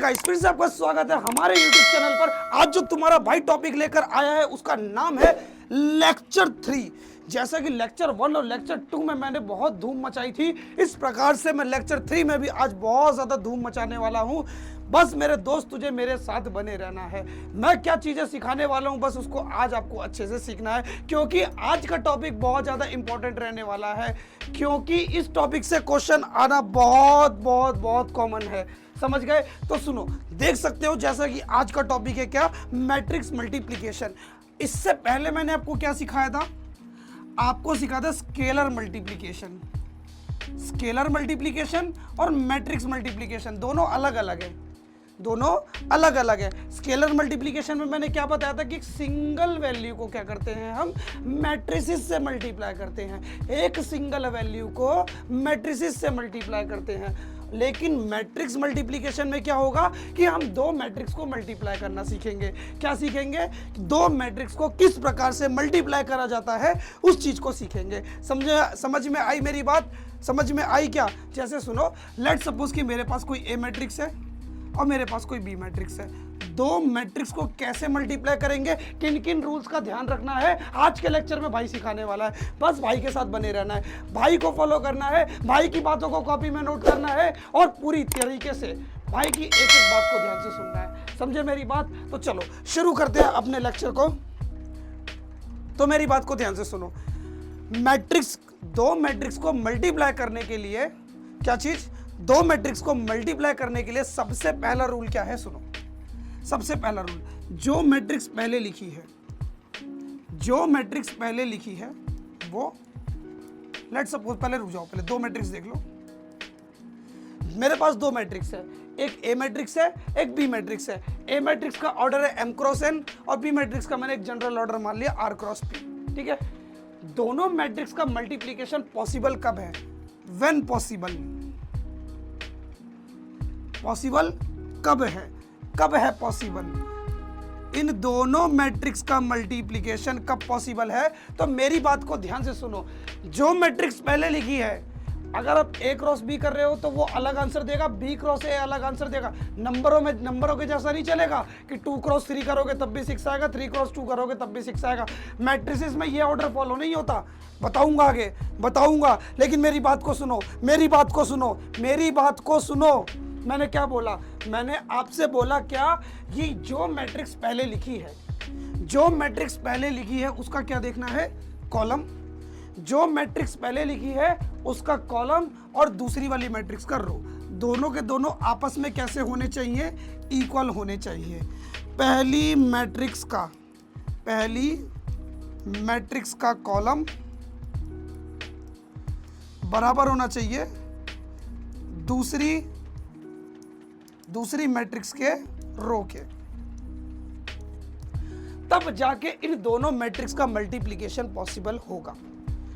Guys, फिर से आपका स्वागत है हमारे YouTube चैनल पर। आज जो तुम्हारा भाई टॉपिक लेकर आया है उसका नाम है लेक्चर 3। जैसा कि लेक्चर 1 और लेक्चर 2 में मैंने बहुत धूम मचाई थी, इस प्रकार से मैं लेक्चर 3 में भी आज बहुत ज़्यादा धूम मचाने वाला हूँ। बस मेरे दोस्त, तुझे मेरे साथ बने रहना है। मैं क्या चीज़ें सिखाने वाला हूँ बस उसको आज आपको अच्छे से सीखना है, क्योंकि आज का टॉपिक बहुत ज़्यादा इंपॉर्टेंट रहने वाला है। क्योंकि इस टॉपिक से क्वेश्चन आना बहुत बहुत बहुत कॉमन है, समझ गए? तो सुनो, देख सकते हो जैसा कि आज का टॉपिक है क्या, मैट्रिक्स मल्टीप्लिकेशन। इससे पहले मैंने आपको क्या सिखाया था? आपको सिखाया था स्केलर मल्टीप्लिकेशन। स्केलर मल्टीप्लिकेशन और मैट्रिक्स मल्टीप्लिकेशन दोनों अलग अलग है, दोनों अलग अलग है। स्केलर मल्टीप्लिकेशन में मैंने क्या बताया था कि एक सिंगल वैल्यू को क्या करते हैं हम, मैट्रिसेस से मल्टीप्लाई करते हैं। एक सिंगल वैल्यू को मैट्रिसेस से मल्टीप्लाई करते हैं। लेकिन मैट्रिक्स मल्टीप्लिकेशन में क्या होगा कि हम दो मैट्रिक्स को मल्टीप्लाई करना सीखेंगे। क्या सीखेंगे? दो मैट्रिक्स को किस प्रकार से मल्टीप्लाई करा जाता है उस चीज को सीखेंगे। समझ में आई मेरी बात? समझ में आई क्या? जैसे सुनो, लेट सपोज कि मेरे पास कोई ए मैट्रिक्स है और मेरे पास कोई बी मैट्रिक्स है। दो मैट्रिक्स को कैसे मल्टीप्लाई करेंगे, किन किन रूल्स का ध्यान रखना है, आज के लेक्चर में भाई सिखाने वाला है। बस भाई के साथ बने रहना है, भाई को फॉलो करना है, भाई की बातों को कॉपी में नोट करना है और पूरी तरीके से भाई की एक एक बात को ध्यान से सुनना है। समझे मेरी बात? तो चलो शुरू करते हैं अपने लेक्चर को। तो मेरी बात को ध्यान से सुनो। मैट्रिक्स, दो मैट्रिक्स को मल्टीप्लाई करने के लिए क्या चीज, दो मैट्रिक्स को मल्टीप्लाई करने के लिए सबसे पहला रूल क्या है? सुनो, सबसे पहला रूल, जो मैट्रिक्स पहले लिखी है, जो मैट्रिक्स पहले लिखी है वो, लेट सपोज, पहले रुक जाओ, पहले दो मैट्रिक्स देख लो। मेरे पास दो मैट्रिक्स है, एक ए मैट्रिक्स है, एक बी मैट्रिक्स है। ए मैट्रिक्स का ऑर्डर है m क्रॉस n और बी मैट्रिक्स का मैंने एक जनरल ऑर्डर मान लिया r क्रॉस p। ठीक है, दोनों मैट्रिक्स का मल्टीप्लिकेशन पॉसिबल कब है? When possible. पॉसिबल कब है? कब है पॉसिबल? इन दोनों मैट्रिक्स का मल्टीप्लिकेशन कब पॉसिबल है? तो मेरी बात को ध्यान से सुनो। जो मैट्रिक्स पहले लिखी है, अगर आप ए क्रॉस बी कर रहे हो तो वो अलग आंसर देगा, बी क्रॉस ए अलग आंसर देगा। नंबरों के जैसा नहीं चलेगा कि 2 क्रॉस 3 करोगे तब भी 6 आएगा, 3 क्रॉस 2 करोगे तब भी 6 आएगा। मैट्रिसेस में ये ऑर्डर फॉलो नहीं होता, बताऊंगा आगे, बताऊंगा। लेकिन मेरी बात को सुनो, मेरी बात को सुनो, मेरी बात को सुनो। मैंने क्या बोला? मैंने आपसे बोला क्या, ये जो मैट्रिक्स पहले लिखी है, जो मैट्रिक्स पहले लिखी है उसका क्या देखना है? कॉलम। जो मैट्रिक्स पहले लिखी है उसका कॉलम और दूसरी वाली मैट्रिक्स का रो, दोनों के दोनों आपस में कैसे होने चाहिए? इक्वल होने चाहिए। पहली मैट्रिक्स का कॉलम बराबर होना चाहिए दूसरी मैट्रिक्स के रो के, तब जाके इन दोनों मैट्रिक्स का मल्टीप्लिकेशन पॉसिबल होगा।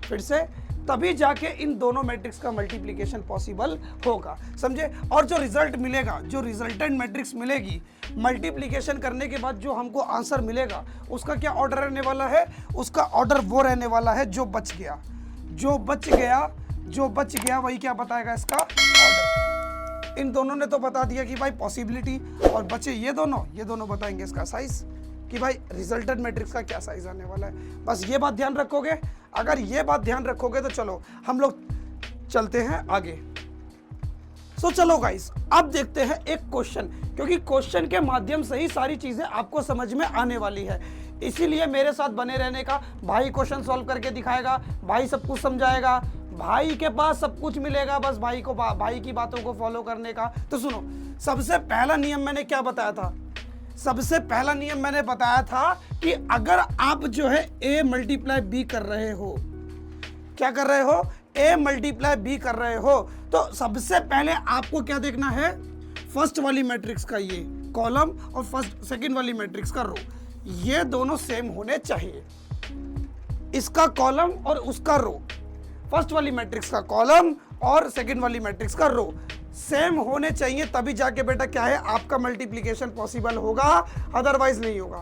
फिर से, तभी जाके इन दोनों मैट्रिक्स का मल्टीप्लिकेशन पॉसिबल होगा, समझे? और जो रिजल्ट मिलेगा, जो रिजल्टेंट मैट्रिक्स मिलेगी, मल्टीप्लिकेशन करने के बाद जो हमको आंसर मिलेगा उसका क्या ऑर्डर रहने वाला है? उसका ऑर्डर वो रहने वाला है जो बच गया। जो बच गया वही क्या बताएगा? इसका ऑर्डर। इन दोनों ने तो बता दिया कि भाई पॉसिबिलिटी, और बचे ये दोनों बताएंगे इसका साइज, कि भाई रिजल्टेंट मैट्रिक्स का क्या साइज आने वाला है। बस ये बात ध्यान रखोगे। अगर ये बात ध्यान रखोगे तो चलो हम लोग चलते हैं आगे। सो चलो गाइस, अब देखते हैं एक क्वेश्चन, क्योंकि क्वेश्चन के माध्यम से ही सारी चीजें आपको समझ में आने वाली है। इसीलिए मेरे साथ बने रहने का। भाई क्वेश्चन सॉल्व करके दिखाएगा, भाई सब कुछ समझाएगा, भाई के पास सब कुछ मिलेगा, बस भाई की बातों को फॉलो करने का। तो सुनो, सबसे पहला नियम मैंने क्या बताया था? सबसे पहला नियम मैंने बताया था कि अगर आप जो है a मल्टीप्लाई b कर रहे हो, क्या कर रहे हो? a मल्टीप्लाई b कर रहे हो, तो सबसे पहले आपको क्या देखना है? फर्स्ट वाली मैट्रिक्स का ये कॉलम और सेकंड वाली मैट्रिक्स का रो, ये दोनों सेम होने चाहिए। इसका कॉलम और उसका रो, फर्स्ट वाली मैट्रिक्स का कॉलम और सेकंड वाली मैट्रिक्स का रो सेम होने चाहिए, तभी जाके बेटा क्या है, आपका मल्टीप्लिकेशन पॉसिबल होगा, अदरवाइज नहीं होगा।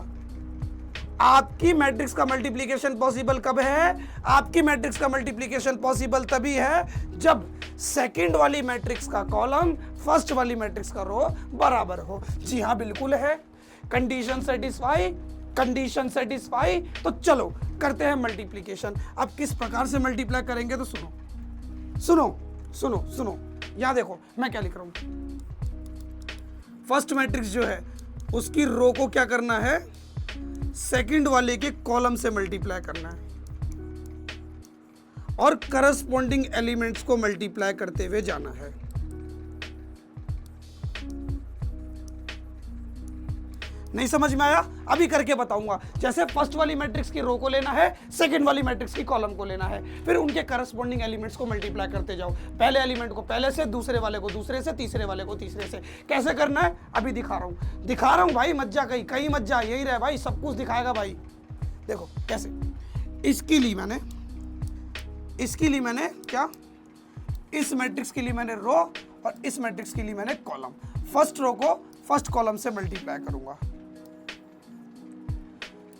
आपकी मैट्रिक्स का मल्टीप्लिकेशन पॉसिबल कब है? आपकी मैट्रिक्स का मल्टीप्लिकेशन पॉसिबल तभी है जब सेकंड वाली मैट्रिक्स का कॉलम फर्स्ट वाली मैट्रिक्स का रो बराबर हो। जी हाँ, बिल्कुल है। Condition satisfy, condition satisfy. तो चलो करते हैं मल्टीप्लिकेशन। अब किस प्रकार से मल्टीप्लाई करेंगे तो सुनो सुनो सुनो सुनो, यहां देखो मैं क्या लिख रहा हूं। फर्स्ट मैट्रिक्स जो है उसकी रो को क्या करना है? सेकंड वाले के कॉलम से मल्टीप्लाई करना है और करस्पॉन्डिंग एलिमेंट्स को मल्टीप्लाई करते हुए जाना है। नहीं समझ में आया? अभी करके बताऊंगा। जैसे फर्स्ट वाली मैट्रिक्स की रो को लेना है, सेकंड वाली मैट्रिक्स की कॉलम को लेना है, फिर उनके करस्पॉन्डिंग एलिमेंट्स को मल्टीप्लाई करते जाओ। पहले एलिमेंट को पहले से, दूसरे वाले को दूसरे से, तीसरे वाले को तीसरे से। कैसे करना है अभी दिखा रहा हूं भाई। मत जा कहीं मत जा, यही रहे भाई, सब कुछ दिखाएगा भाई। देखो कैसे। इसके लिए मैंने क्या, इस मैट्रिक्स के लिए मैंने रो और इस मैट्रिक्स के लिए मैंने कॉलम। फर्स्ट रो को फर्स्ट कॉलम से मल्टीप्लाई करूंगा,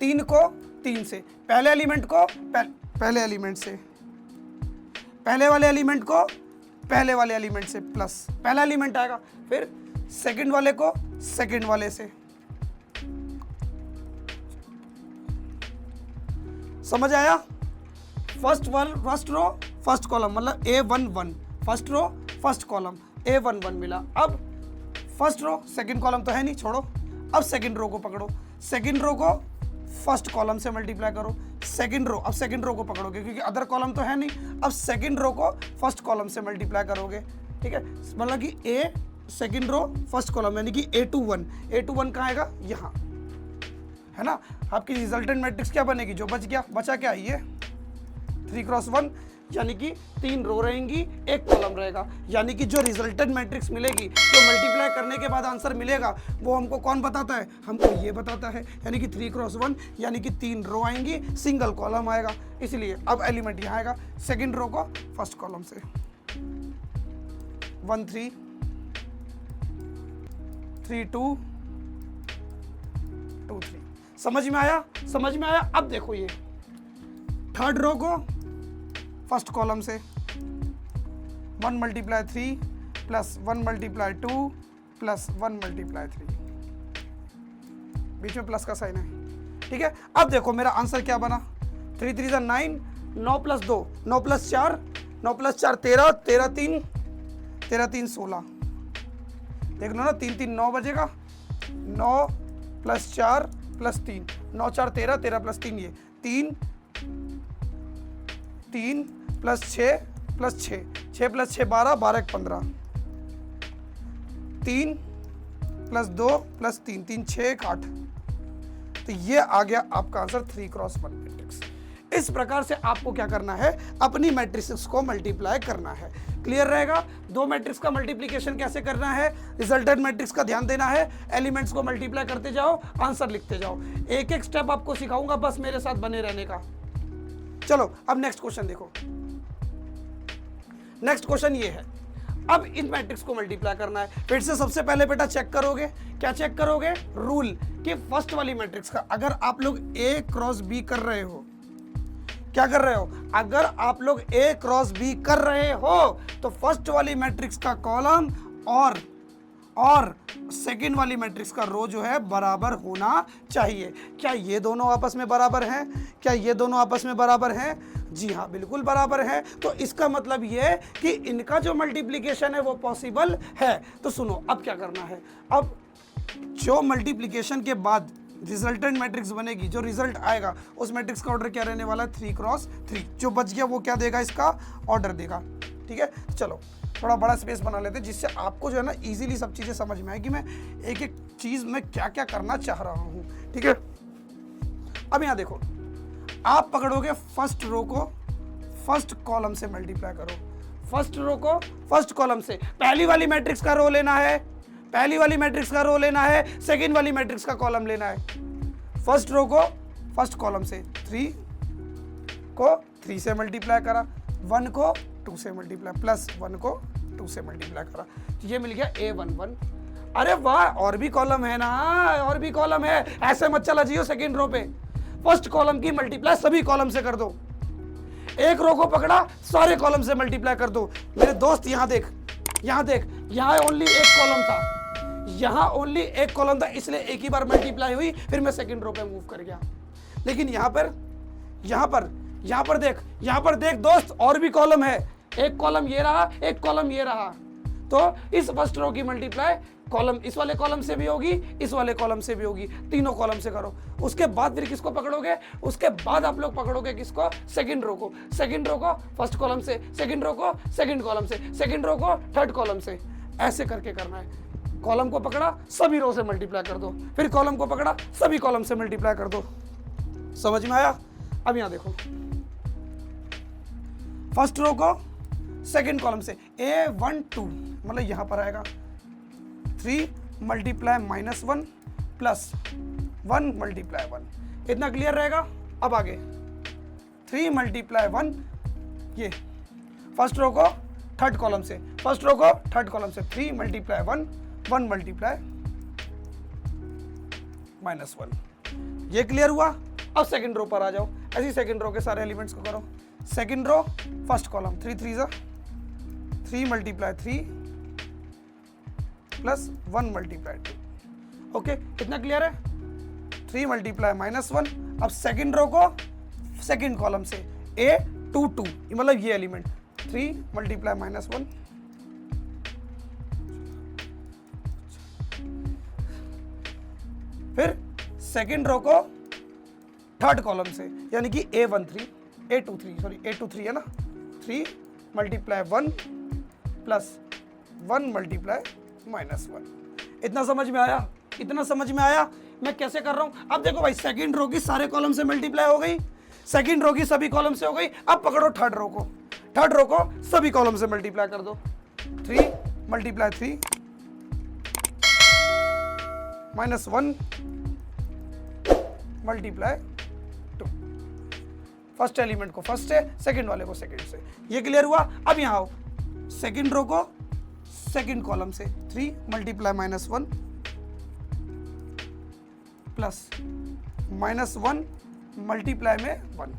3 को 3 से, पहले एलिमेंट को पहले एलिमेंट से, पहले वाले एलिमेंट को पहले वाले एलिमेंट से प्लस पहला एलिमेंट आएगा, फिर सेकंड वाले को सेकंड वाले से। समझ आया? फर्स्ट रो फर्स्ट कॉलम मतलब A11, first row first column A11 मिला। अब फर्स्ट रो सेकंड कॉलम तो है नहीं, छोड़ो। अब सेकंड रो को पकड़ो, सेकंड रो को फर्स्ट कॉलम से मल्टीप्लाई करो। सेकंड रो, अब सेकंड रो को पकड़ोगे क्योंकि अदर कॉलम तो है नहीं। अब सेकंड रो को फर्स्ट कॉलम से मल्टीप्लाई करोगे, ठीक है। मतलब कि A second row first column यानी कि A21 कहाँ आएगा? यहाँ, है ना। आपकी रिजल्टेंट मैट्रिक्स क्या बनेगी? जो बचा क्या? ये 3x1 यानी कि 3 रो रहेंगी, 1 कॉलम रहेगा। यानी कि जो रिजल्टेंट मैट्रिक्स मिलेगी, जो मल्टीप्लाई करने के बाद आंसर मिलेगा, वो हमको कौन बताता है? हमको ये बताता है। यानी कि 3x1 यानी कि 3 रो आएंगी, सिंगल कॉलम आएगा। इसलिए अब एलिमेंट यहाँ आएगा, सेकंड रो को फर्स्ट कॉलम से 1 3 3 2 2 3। समझ में आया? समझ में आया? अब देखो ये थर्ड रो को फर्स्ट कॉलम से 1 × 3 प्लस 1 × 2 प्लस 1 × 3, बीच में प्लस का साइन है, ठीक है। अब देखो मेरा आंसर क्या बना? 3 3 9, 9 + 2 9 + 4 9 + 4 13 13 3 13 3 16। देख लो ना, 3 3 9 बजेगा। 9 + 4 + 3 9 4 13 13 + 3 ये 3 3 + 6 + 6 6 + 6 12 12 1 15 3 + 2 + 3 3 6 1 8। तो ये आ गया आपका आंसर 3x1 मैट्रिक्स। इस प्रकार से आपको क्या करना है? अपनी मैट्रिक्स को मल्टीप्लाई करना है। क्लियर रहेगा? दो मैट्रिक्स का मल्टीप्लिकेशन कैसे करना है, रिजल्टेंट मैट्रिक्स का ध्यान देना है, एलिमेंट्स को मल्टीप्लाई करते जाओ, आंसर लिखते जाओ। एक एक स्टेप आपको सिखाऊंगा, बस मेरे साथ बने रहने का। चलो अब नेक्स्ट क्वेश्चन देखो। नेक्स्ट क्वेश्चन ये है, अब इन मैट्रिक्स को मल्टीप्लाई करना है। फिर से सबसे पहले बेटा चेक करोगे, क्या चेक करोगे? रूल कि फर्स्ट वाली मैट्रिक्स का अगर आप लोग A क्रॉस B कर रहे हो, क्या कर रहे हो? अगर आप लोग A क्रॉस B कर रहे हो तो फर्स्ट वाली मैट्रिक्स का कॉलम और सेकंड वाली मैट्रिक्स का रो जो है बराबर होना चाहिए। क्या ये दोनों आपस में बराबर हैं? क्या ये दोनों आपस में बराबर हैं? जी हाँ, बिल्कुल बराबर है। तो इसका मतलब ये कि इनका जो मल्टीप्लिकेशन है वो पॉसिबल है। तो सुनो अब क्या करना है। अब जो मल्टीप्लिकेशन के बाद रिजल्टेंट मैट्रिक्स बनेगी, जो रिजल्ट आएगा उस मैट्रिक्स का ऑर्डर क्या रहने वाला है? 3x3। जो बच गया वो क्या देगा? इसका ऑर्डर देगा, ठीक है। चलो थोड़ा बड़ा स्पेस बना लेते हैं जिससे आपको जो है ना इजीली सब चीज़ें समझ में आए कि मैं एक एक चीज़ में क्या क्या करना चाह रहा हूँ, ठीक है। अब यहाँ देखो, आप पकड़ोगे फर्स्ट रो को फर्स्ट कॉलम से मल्टीप्लाई करो। फर्स्ट रो को फर्स्ट कॉलम से, पहली वाली मैट्रिक्स का रो लेना है, पहली वाली मैट्रिक्स का रो लेना है, सेकंड वाली मैट्रिक्स का कॉलम लेना है। फर्स्ट रो को फर्स्ट कॉलम से 3 को 3 से मल्टीप्लाई करा, 1 को 2 से मल्टीप्लाई, प्लस 1 को 2 से मल्टीप्लाई करा, तो ये मिल गया A11। अरे वाह, और भी कॉलम है ना, और भी कॉलम है, ऐसे मत चला जियो सेकंड रो पे। फर्स्ट कॉलम की मल्टीप्लाई सभी कॉलम से कर दो। एक रो को पकड़ा, सारे कॉलम से मल्टीप्लाई कर दो। मेरे दोस्त यहां देख, यहां देख, यहां ओनली एक कॉलम था, यहां ओनली एक कॉलम था, इसलिए एक ही बार मल्टीप्लाई हुई, फिर मैं सेकंड रो पे मूव कर गया। लेकिन यहां पर देख दोस्त, और भी कॉलम है। एक कॉलम ये रहा, एक कॉलम ये रहा, तो इस फर्स्ट रो की मल्टीप्लाई कॉलम इस वाले कॉलम से भी होगी, इस वाले कॉलम से भी होगी, तीनों कॉलम से करो। उसके बाद फिर किसको पकड़ोगे? उसके बाद आप लोग पकड़ोगे किसको? सेकंड रो को। सेकंड रो को फर्स्ट कॉलम से, सेकंड रो को सेकंड कॉलम से, सेकंड रो को थर्ड कॉलम से, ऐसे करके करना है। कॉलम को पकड़ा, सभी रो से मल्टीप्लाई कर दो, फिर कॉलम को पकड़ा, सभी कॉलम से मल्टीप्लाई कर दो। समझ में आया? अब यहां देखो, फर्स्ट रो को सेकंड कॉलम से A1 2, मतलब यहां पर आएगा 3 मल्टीप्लाई -1 प्लस 1 मल्टीप्लाई 1। इतना क्लियर रहेगा? अब आगे 3 मल्टीप्लाई 1, ये फर्स्ट रो को थर्ड कॉलम से, फर्स्ट रो को थर्ड कॉलम से 3 मल्टीप्लाई 1, 1 मल्टीप्लाई -1। ये क्लियर हुआ? अब सेकंड रो पर आ जाओ, ऐसी सेकंड रो के सारे एलिमेंट्स को करो। Second row first column 3 3 multiply 3 plus 1 multiply 2। Okay, इतना क्लियर है? 3 मल्टीप्लाई -1। अब सेकंड रो को सेकंड कॉलम से A2 2, मतलब ये एलिमेंट 3 मल्टीप्लाई -1, फिर सेकंड रो को थर्ड कॉलम से, यानी कि A23 है ना, 3 मल्टीप्लाई 1 प्लस 1 मल्टीप्लाई -1। इतना समझ में आया? इतना समझ में आया मैं कैसे कर रहा हूं? अब देखो भाई, सेकंड रो की सारे कॉलम से मल्टीप्लाई हो गई, सेकंड रो की सभी कॉलम से हो गई। अब पकड़ो थर्ड रो को, थर्ड रो को सभी कॉलम से मल्टीप्लाई कर दो। 3 मल्टीप्लाई 3 -1 मल्टीप्लाई 2। फर्स्ट एलिमेंट को फर्स्ट से, सेकंड वाले को सेकंड से। ये क्लियर हुआ? अब यहां आओ, सेकंड रो को सेकंड कॉलम से 3 मल्टीप्लाई -1 प्लस -1 मल्टीप्लाई में 1।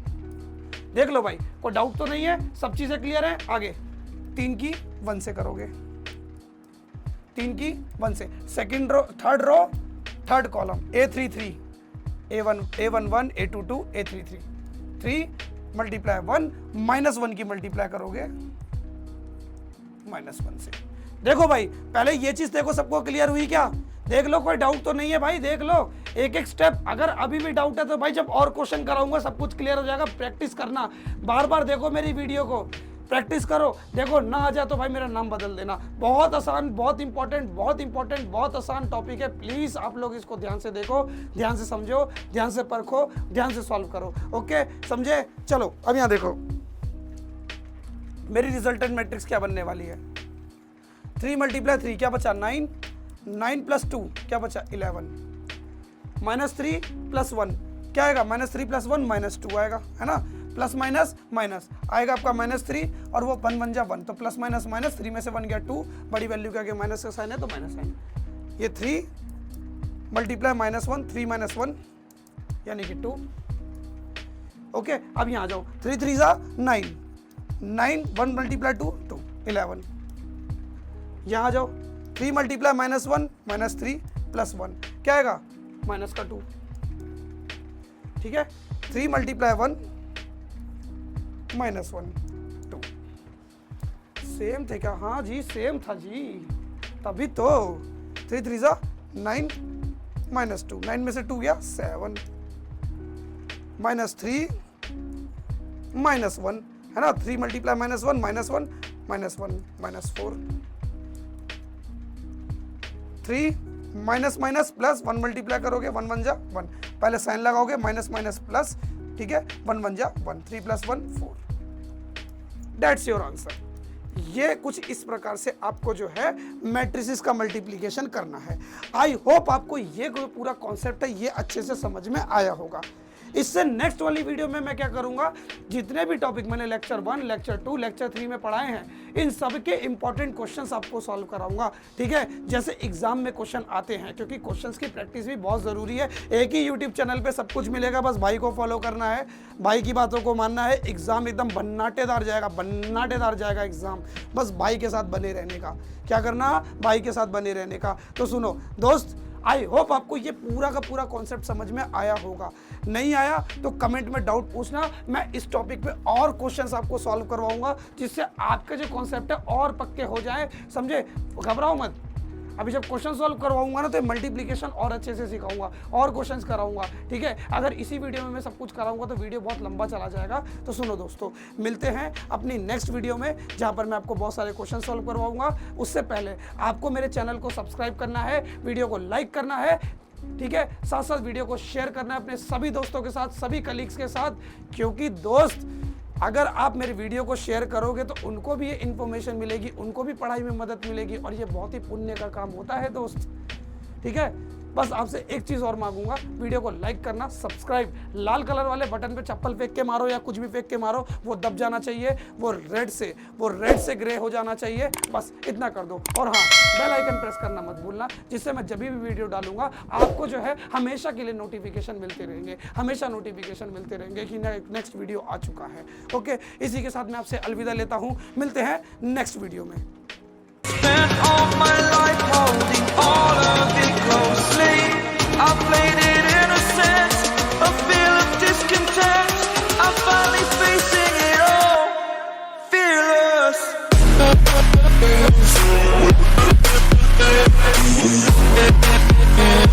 देख लो भाई, कोई डाउट तो नहीं है? सब चीजें क्लियर है? आगे 3 की 1 से करोगे, 3 की 1 से। Second row third column A33, A11 A22 A33, 3 multiply 1 -1 की मल्टीप्लाई करोगे -1 से। देखो भाई, पहले ये चीज देखो, सबको क्लियर हुई क्या? देख लो, कोई डाउट तो नहीं है भाई? देख लो एक एक स्टेप। अगर अभी भी डाउट है तो भाई जब और क्वेश्चन कराऊंगा सब कुछ क्लियर हो जाएगा। प्रैक्टिस करना, बार बार देखो मेरी वीडियो को, प्रैक्टिस करो। देखो ना आ जाए तो भाई मेरा नाम बदल देना। बहुत आसान, बहुत इंपॉर्टेंट, बहुत आसान टॉपिक है। प्लीज आप लोग इसको ध्यान से देखो, ध्यान से समझो, ध्यान से परखो, ध्यान से सॉल्व करो। ओके, समझे? चलो अब यहां देखो, मेरी रिजल्टेंट मैट्रिक्स क्या बनने वाली है? 3 मल्टीप्लाई 3 क्या बचा? 9 9 प्लस 2 क्या बचा? 11 -3 प्लस 1 क्या आएगा? -3 प्लस 1 -2 आएगा, है ना? प्लस माइनस माइनस आएगा आपका -3 और वो 1 बन जा 1, तो प्लस माइनस माइनस 3 में से 1 गया 2, बड़ी वैल्यू का माइनस का साइन है तो माइनस साइन। ये 3 मल्टीप्लाई -1 3 - 1 यानी कि 2। ओके, अब यहाँ आ जाओ, 3 3 9 9 1 मल्टीप्लाई 2 2 11। यहाँ आ जाओ, 3 मल्टीप्लाई -1 -3 प्लस 1 क्या आएगा? माइनस का 2। ठीक है, 3 मल्टीप्लाई 1 -1 2। सेम थे क्या? हाँ जी सेम था जी, तभी तो 3 3 9 -2, 9 में से 2 गया 7, -3 -1 है ना? 3 multiply -1 -1 -4, 3 minus minus plus 1 multiply करोगे 1 बन जा 1, पहले साइन लगाओगे माइनस माइनस प्लस, ठीक है, 1 बन जा 1, 3 + 1 4। That's your answer. ये कुछ इस प्रकार से आपको जो है मैट्रिसेस का मल्टीप्लिकेशन करना है। आई होप आपको ये पूरा कॉन्सेप्ट है ये अच्छे से समझ में आया होगा। इससे नेक्स्ट वाली वीडियो में मैं क्या करूंगा, जितने भी टॉपिक मैंने लेक्चर 1, लेक्चर 2, लेक्चर 3 में पढ़ाए हैं, इन सब के इंपॉर्टेंट क्वेश्चंस आपको सॉल्व कराऊंगा, ठीक है। जैसे एग्जाम में क्वेश्चन आते हैं, क्योंकि क्वेश्चंस की प्रैक्टिस भी बहुत ज़रूरी है। एक ही यूट्यूब चैनल पे सब कुछ मिलेगा, बस भाई को फॉलो करना है, भाई की बातों को मानना है। एग्जाम एकदम भन्नाटेदार जाएगा एग्जाम, बस भाई के साथ बने रहने का। क्या करना, भाई के साथ बने रहने का। तो सुनो दोस्त, आई होप आपको ये पूरा का पूरा कॉन्सेप्ट समझ में आया होगा। नहीं आया तो कमेंट में डाउट पूछना, मैं इस टॉपिक पे और क्वेश्चंस आपको सॉल्व करवाऊंगा, जिससे आपके जो कॉन्सेप्ट है और पक्के हो जाए, समझे। घबराओ मत, अभी जब क्वेश्चन सॉल्व करवाऊंगा ना तो मल्टीप्लिकेशन और अच्छे से सिखाऊंगा और क्वेश्चंस कराऊंगा, ठीक है। अगर इसी वीडियो में मैं सब कुछ कराऊंगा तो वीडियो बहुत लंबा चला जाएगा। तो सुनो दोस्तों, मिलते हैं अपनी नेक्स्ट वीडियो में, जहां पर मैं आपको बहुत सारे क्वेश्चन सॉल्व करवाऊंगा। उससे पहले आपको मेरे चैनल को सब्सक्राइब करना है, वीडियो को लाइक करना है, ठीक है। साथ साथ वीडियो को शेयर करना है अपने सभी दोस्तों के साथ, सभी कलीग्स के साथ, क्योंकि दोस्त अगर आप मेरी वीडियो को शेयर करोगे तो उनको भी ये इन्फॉर्मेशन मिलेगी, उनको भी पढ़ाई में मदद मिलेगी, और ये बहुत ही पुण्य का काम होता है दोस्त, ठीक है। बस आपसे एक चीज़ और मांगूंगा, वीडियो को लाइक करना, सब्सक्राइब, लाल कलर वाले बटन पे चप्पल फेंक के मारो या कुछ भी फेंक के मारो, वो दब जाना चाहिए, वो रेड से ग्रे हो जाना चाहिए, बस इतना कर दो। और हाँ, बेल आइकन प्रेस करना मत भूलना, जिससे मैं जब भी वीडियो डालूंगा आपको जो है हमेशा के लिए नोटिफिकेशन मिलते रहेंगे, हमेशा नोटिफिकेशन मिलते रहेंगे कि नेक्स्ट वीडियो आ चुका है। ओके, इसी के साथ मैं आपसे अलविदा लेता हूँ, मिलते हैं नेक्स्ट वीडियो में। Spent all my life holding all of it closely. I played it innocent, a feel of discontent. I'm finally facing it all, fearless.